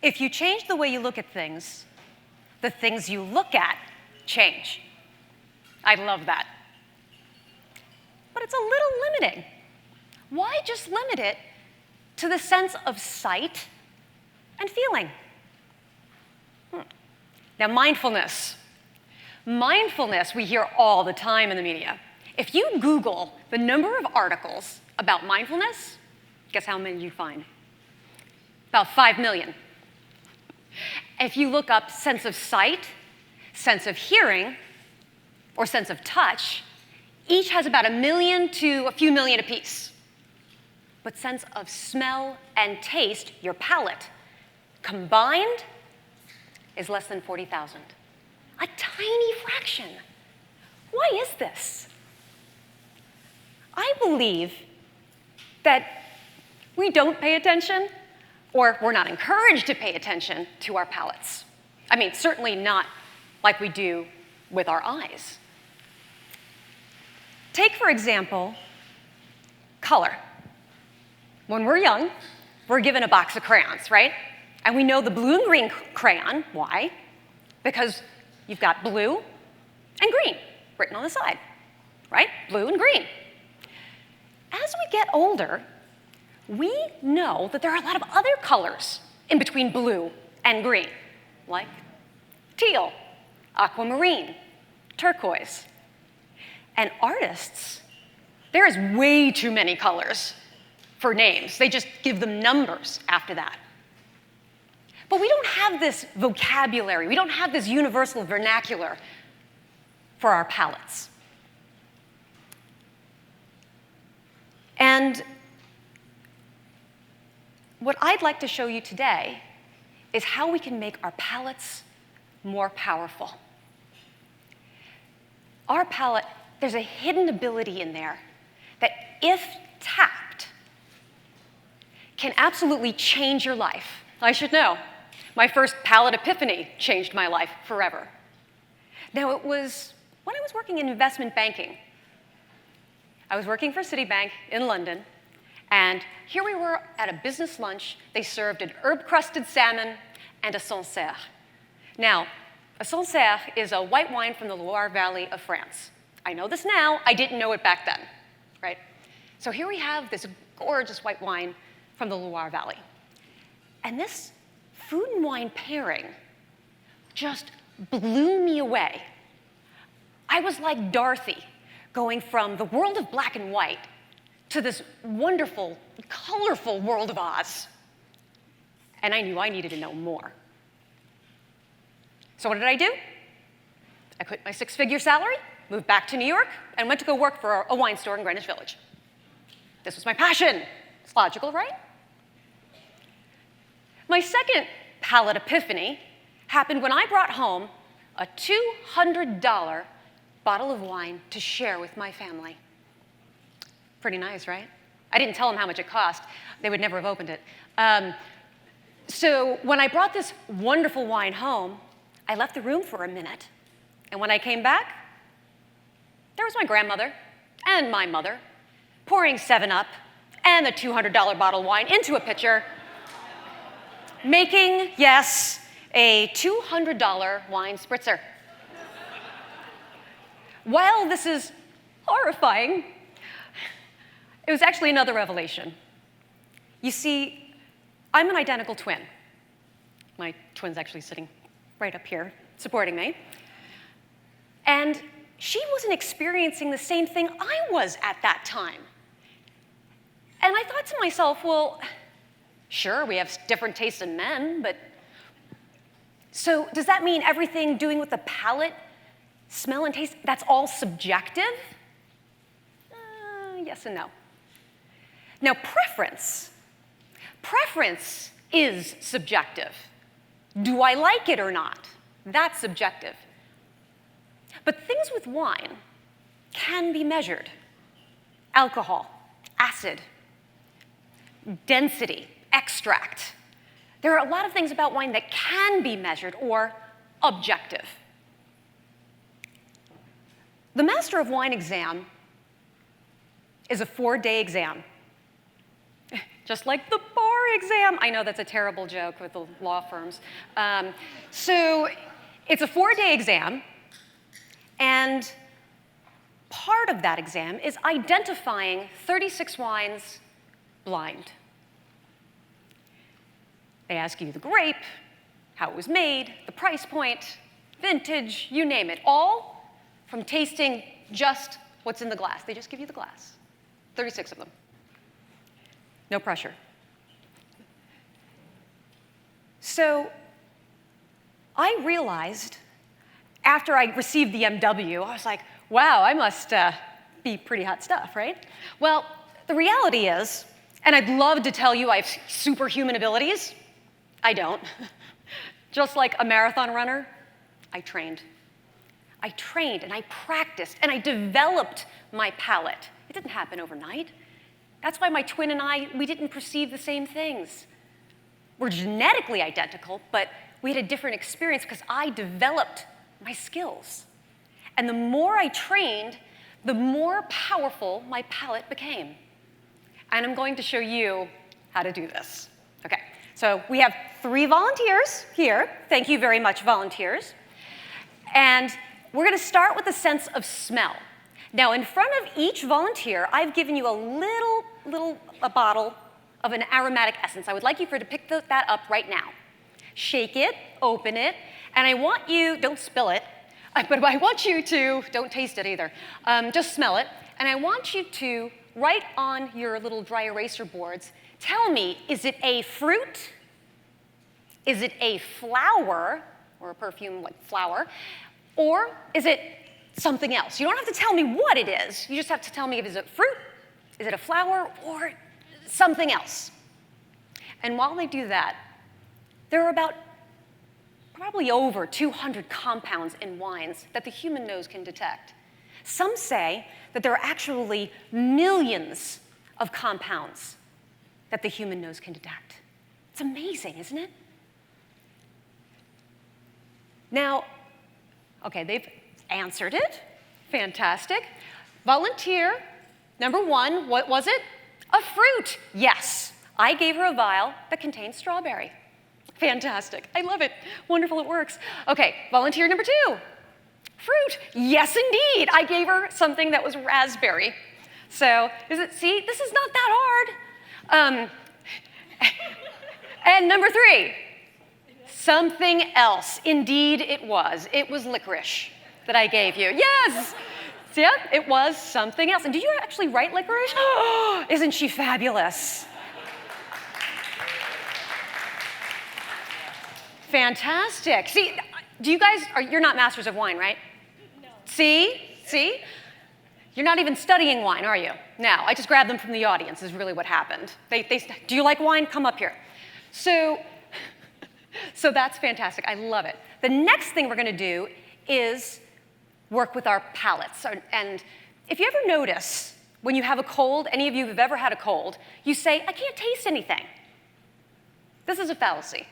If you change the way you look at things, the things you look at change. I love that. But it's a little limiting. Why just limit it to the sense of sight and feeling? Now, mindfulness. Mindfulness we hear all the time in the media. If you Google the number of articles about mindfulness, guess how many you find? About 5 million. If you look up sense of sight, sense of hearing, or sense of touch, each has about 1 million to a few million apiece. But sense of smell and taste, your palate, combined is less than 40,000. A tiny fraction. Why is this? I believe that we don't pay attention, or we're not encouraged to pay attention to our palates. I mean, certainly not like we do with our eyes. Take, for example, color. When we're young, we're given a box of crayons, right? And we know the blue and green crayon. Why? Because you've got blue and green written on the side, right? Blue and green. As we get older, we know that there are a lot of other colors in between blue and green, like teal, aquamarine, turquoise. And artists, there is way too many colors for names. They just give them numbers after that. But we don't have this vocabulary. We don't have this universal vernacular for our palates. And what I'd like to show you today is how we can make our palates more powerful. Our palate, there's a hidden ability in there that, if tapped, can absolutely change your life. I should know. My first palate epiphany changed my life forever. Now, it was when I was working in investment banking. I was working for Citibank in London, and here we were at a business lunch. They served an herb-crusted salmon and a Sancerre. Now, a Sancerre is a white wine from the Loire Valley of France. I know this now. I didn't know it back then, right? So here we have this gorgeous white wine from the Loire Valley. And this food and wine pairing just blew me away. I was like Dorothy, going from the world of black and white to this wonderful, colorful world of Oz. And I knew I needed to know more. So what did I do? I quit my 6-figure salary, moved back to New York, and went to go work for a wine store in Greenwich Village. This was my passion. It's logical, right? My second palate epiphany happened when I brought home a $200 bottle of wine to share with my family. Pretty nice, right? I didn't tell them how much it cost. They would never have opened it. So when I brought this wonderful wine home, I left the room for a minute. And when I came back, there was my grandmother and my mother pouring 7-Up and the $200 bottle of wine into a pitcher, making, yes, a $200 wine spritzer. While this is horrifying, it was actually another revelation. You see, I'm an identical twin. My twin's actually sitting right up here, supporting me. And she wasn't experiencing the same thing I was at that time. And I thought to myself, well, sure, we have different tastes in men, but so does that mean everything doing with the palate, smell and taste, that's all subjective? Yes and no. Now, preference is subjective. Do I like it or not? That's subjective. But things with wine can be measured. Alcohol, acid, density, extract. There are a lot of things about wine that can be measured or objective. The Master of Wine exam is a 4-day exam, just like the bar exam. I know that's a terrible joke with the law firms. So it's a 4-day exam, and part of that exam is identifying 36 wines blind. They ask you the grape, how it was made, the price point, vintage, you name it, all from tasting just what's in the glass. They just give you the glass, 36 of them. No pressure. So I realized after I received the MW, I was like, wow, I must be pretty hot stuff, right? Well, the reality is, and I'd love to tell you I have superhuman abilities, I don't. Just like a marathon runner, I trained. I trained and I practiced and I developed my palate. It didn't happen overnight. That's why my twin and I, we didn't perceive the same things. We're genetically identical, but we had a different experience because I developed my skills. And the more I trained, the more powerful my palate became. And I'm going to show you how to do this. Okay, so we have 3 volunteers here. Thank you very much, volunteers. And we're going to start with the sense of smell. Now, in front of each volunteer, I've given you a bottle of an aromatic essence. I would like you to pick that up right now. Shake it, open it, and I want you, don't spill it, but I want you to, don't taste it either, just smell it, and I want you to write on your little dry eraser boards, tell me, is it a fruit? Is it a flower, or a perfume like flower, or is it something else? You don't have to tell me what it is, you just have to tell me if it's a fruit, is it a flower, or something else. And while they do that, there are about probably over 200 compounds in wines that the human nose can detect. Some say that there are actually millions of compounds that the human nose can detect. It's amazing, isn't it? Now, okay, they've answered it. Fantastic. Volunteer number 1, what was it? A fruit. Yes, I gave her a vial that contains strawberry. Fantastic. I love it. Wonderful, it works. Okay, volunteer number 2. Fruit. Yes, indeed. I gave her something that was raspberry. So, see, this is not that hard. And number 3, something else. Indeed, it was. It was licorice that I gave you. Yes. Yeah, it was something else. And did you actually write licorice? Oh, isn't she fabulous? Fantastic. See, do you guys, you're not masters of wine, right? No. See? You're not even studying wine, are you? No, I just grabbed them from the audience is really what happened. Do you like wine? Come up here. So that's fantastic. I love it. The next thing we're going to do is work with our palates. And if you ever notice when you have a cold, any of you who've ever had a cold, you say, I can't taste anything. This is a fallacy,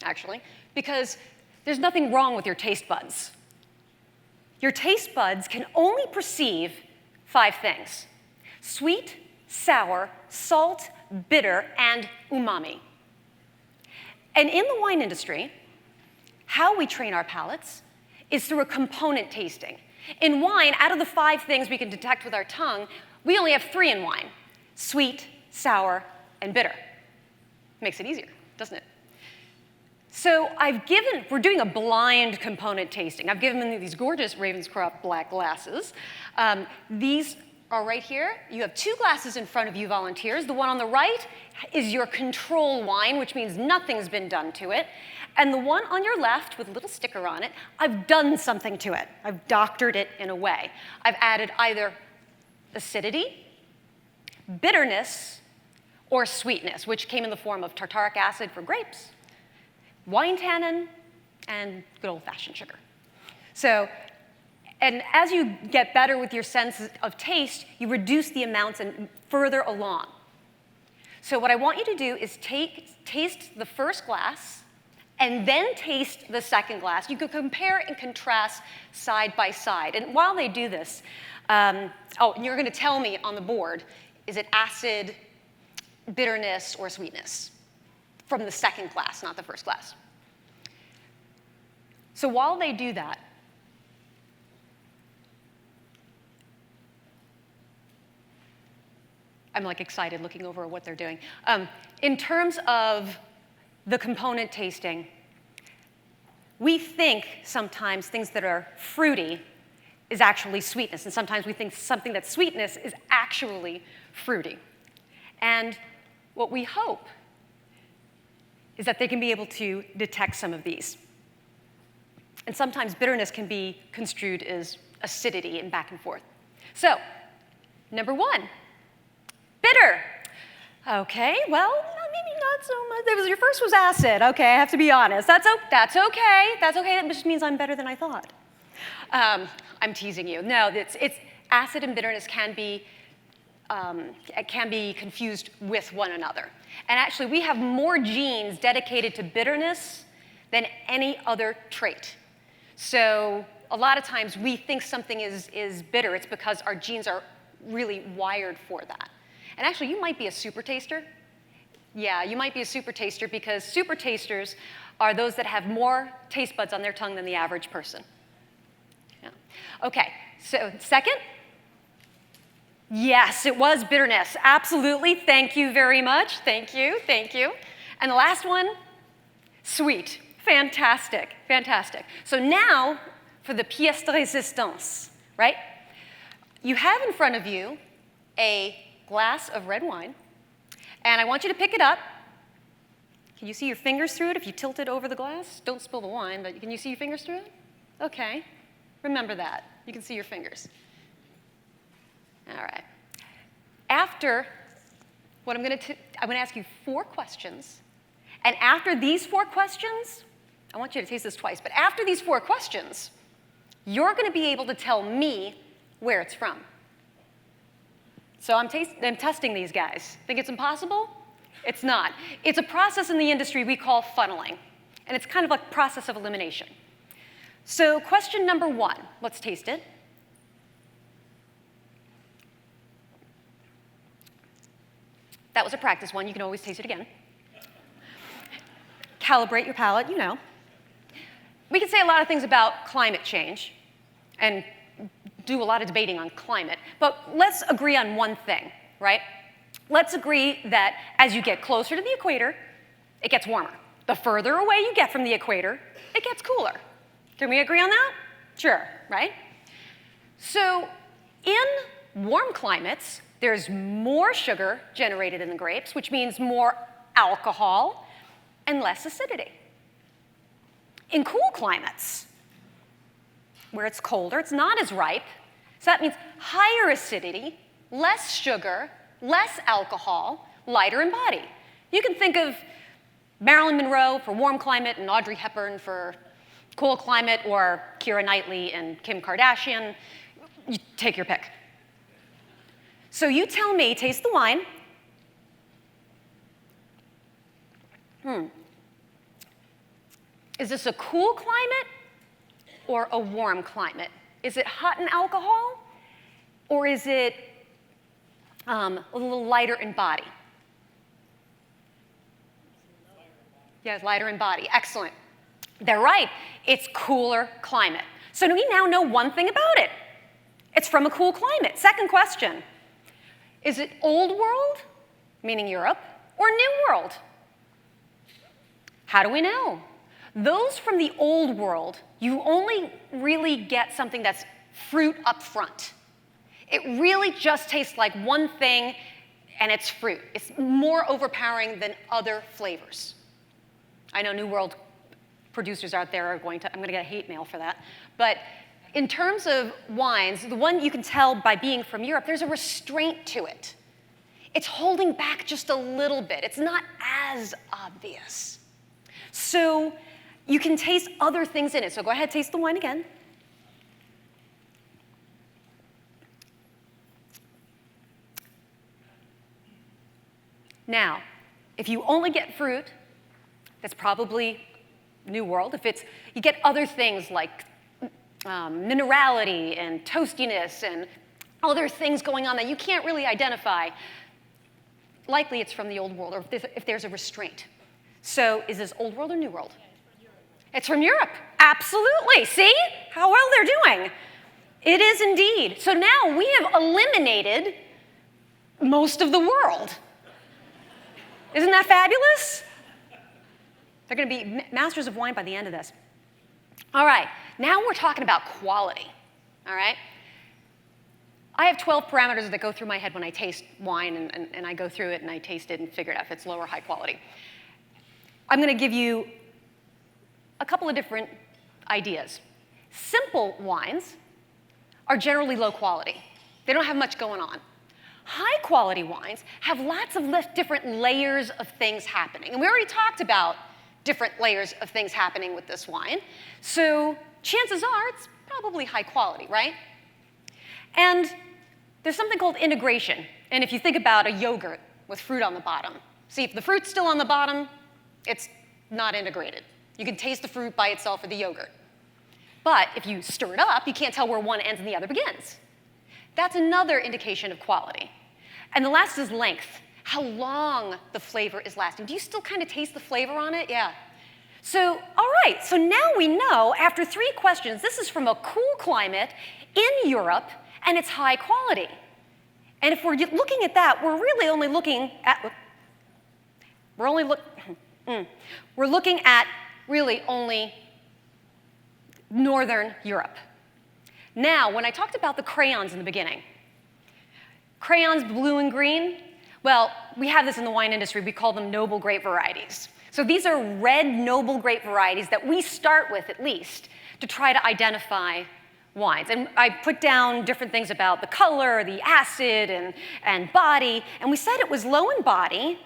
actually, because there's nothing wrong with your taste buds. Your taste buds can only perceive 5 things: sweet, sour, salt, bitter, and umami. And in the wine industry, how we train our palates is through a component tasting. In wine, out of the 5 things we can detect with our tongue, we only have 3 in wine: sweet, sour, and bitter. Makes it easier, doesn't it? So we're doing a blind component tasting. I've given them these gorgeous Ravenscroft black glasses. These are right here. You have 2 glasses in front of you, volunteers. The one on the right is your control wine, which means nothing's been done to it. And the one on your left with a little sticker on it, I've done something to it. I've doctored it in a way. I've added either acidity, bitterness, or sweetness, which came in the form of tartaric acid for grapes, wine tannin, and good old-fashioned sugar. So, and as you get better with your sense of taste, you reduce the amounts and further along. So what I want you to do is taste the first glass, and then taste the second glass. You can compare and contrast side by side. And while they do this, and you're going to tell me on the board, is it acid, bitterness, or sweetness? from the second glass, not the first glass. So while they do that, I'm like excited looking over what they're doing. In terms of the component tasting, we think sometimes things that are fruity is actually sweetness, and sometimes we think something that's sweetness is actually fruity. And what we hope is that they can be able to detect some of these. And sometimes bitterness can be construed as acidity and back and forth. So, number one, bitter. Okay, well, maybe not so much. Your first was acid. Okay, I have to be honest. That's okay. That's okay. That just means I'm better than I thought. I'm teasing you. No, it's acid and bitterness can be confused with one another. And actually, we have more genes dedicated to bitterness than any other trait. So a lot of times we think something is bitter. It's because our genes are really wired for that. And actually, you might be a super taster. Yeah, you might be a super taster because super tasters are those that have more taste buds on their tongue than the average person. Yeah. Okay, so second. Yes, it was bitterness. Absolutely. Thank you very much. Thank you. Thank you. And the last one, sweet. Fantastic. Fantastic. So now for the pièce de résistance, right? You have in front of you a glass of red wine, and I want you to pick it up. Can you see your fingers through it if you tilt it over the glass? Don't spill the wine, but can you see your fingers through it? Okay. Remember that. You can see your fingers. All right. After what I'm going to ask you 4 questions. And after these 4 questions, I want you to taste this twice, but after these 4 questions, you're going to be able to tell me where it's from. So I'm testing these guys. Think it's impossible? It's not. It's a process in the industry we call funneling, and it's kind of like process of elimination. So question number 1, let's taste it. That was a practice one. You can always taste it again. Calibrate your palate, you know. We can say a lot of things about climate change and do a lot of debating on climate, but let's agree on one thing, right? Let's agree that as you get closer to the equator, it gets warmer. The further away you get from the equator, it gets cooler. Can we agree on that? Sure, right? So in warm climates, there's more sugar generated in the grapes, which means more alcohol and less acidity. In cool climates, where it's colder, it's not as ripe, so that means higher acidity, less sugar, less alcohol, lighter in body. You can think of Marilyn Monroe for warm climate and Audrey Hepburn for cool climate, or Keira Knightley and Kim Kardashian. You take your pick. So you tell me, taste the wine. Is this a cool climate or a warm climate? Is it hot in alcohol, or is it a little lighter in body? Yeah, it's lighter in body. Excellent. They're right. It's cooler climate. So we now know one thing about it. It's from a cool climate. Second question. Is it old world, meaning Europe, or new world? How do we know? Those from the old world, you only really get something that's fruit up front. It really just tastes like one thing, and it's fruit. It's more overpowering than other flavors. I know New World producers out there are I'm going to get hate mail for that. But in terms of wines, the one you can tell by being from Europe, there's a restraint to it. It's holding back just a little bit. It's not as obvious. So you can taste other things in it. So go ahead, taste the wine again. Now, if you only get fruit, that's probably New World. If it's, you get other things like minerality and toastiness and other things going on that you can't really identify, likely it's from the old world, or if there's a restraint. So is this Old World or New World? It's from Europe. Absolutely. See how well they're doing? It is indeed. So now we have eliminated most of the world. Isn't that fabulous? They're going to be masters of wine by the end of this. All right, now we're talking about quality. All right? I have 12 parameters that go through my head when I taste wine, and I go through it and I taste it and figure out if it's low or high quality. I'm going to give you a couple of different ideas. Simple wines are generally low quality. They don't have much going on. High quality wines have lots of different layers of things happening. And we already talked about different layers of things happening with this wine. So chances are it's probably high quality, right? And there's something called integration. And if you think about a yogurt with fruit on the bottom, see, if the fruit's still on the bottom, it's not integrated. You can taste the fruit by itself or the yogurt. But if you stir it up, you can't tell where one ends and the other begins. That's another indication of quality. And the last is length, how long the flavor is lasting. Do you still kind of taste the flavor on it? Yeah. So, all right, so now we know, after 3 questions, this is from a cool climate in Europe, and it's high quality. And if we're looking at that, we're really only looking at, we're looking at really only Northern Europe. Now, when I talked about the crayons in the beginning, crayons blue and green, well, we have this in the wine industry. We call them noble grape varieties. So these are red noble grape varieties that we start with, at least, to try to identify wines. And I put down different things about the color, the acid, and body. And we said it was low in body,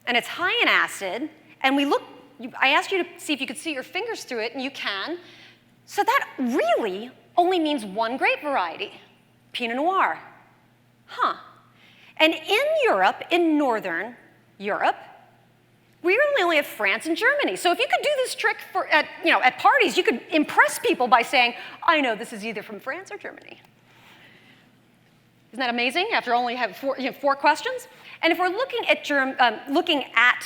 and it's high in acid. And I asked you to see if you could see your fingers through it, and you can. So that really only means one grape variety, Pinot Noir. Huh. And in Europe, in Northern Europe, we really only have France and Germany. So if you could do this trick at parties, you could impress people by saying, I know this is either from France or Germany. Isn't that amazing, after only have 4 questions? And if we're looking at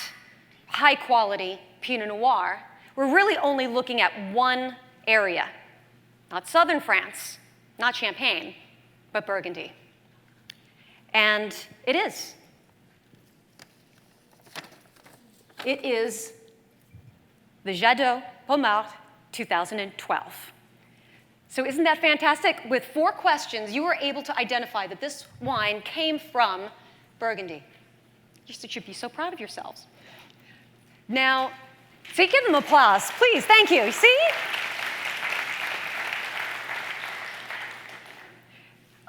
high quality Pinot Noir, we're really only looking at one area. Not southern France, not Champagne, but Burgundy. And it is. It is the Jadot Pommard 2012. So isn't that fantastic? With 4 questions, you were able to identify that this wine came from Burgundy. You should be so proud of yourselves. Now, so give them applause, please. Thank you. See?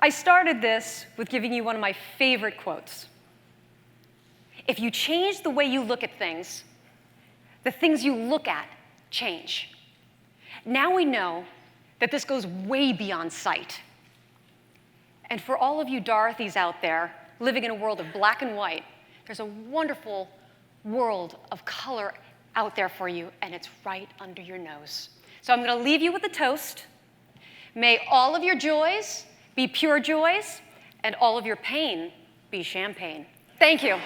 I started this with giving you one of my favorite quotes. If you change the way you look at things, the things you look at change. Now we know that this goes way beyond sight. And for all of you Dorothys out there living in a world of black and white, there's a wonderful world of color out there for you, and it's right under your nose. So I'm going to leave you with a toast. May all of your joys be pure joys, and all of your pain be champagne. Thank you.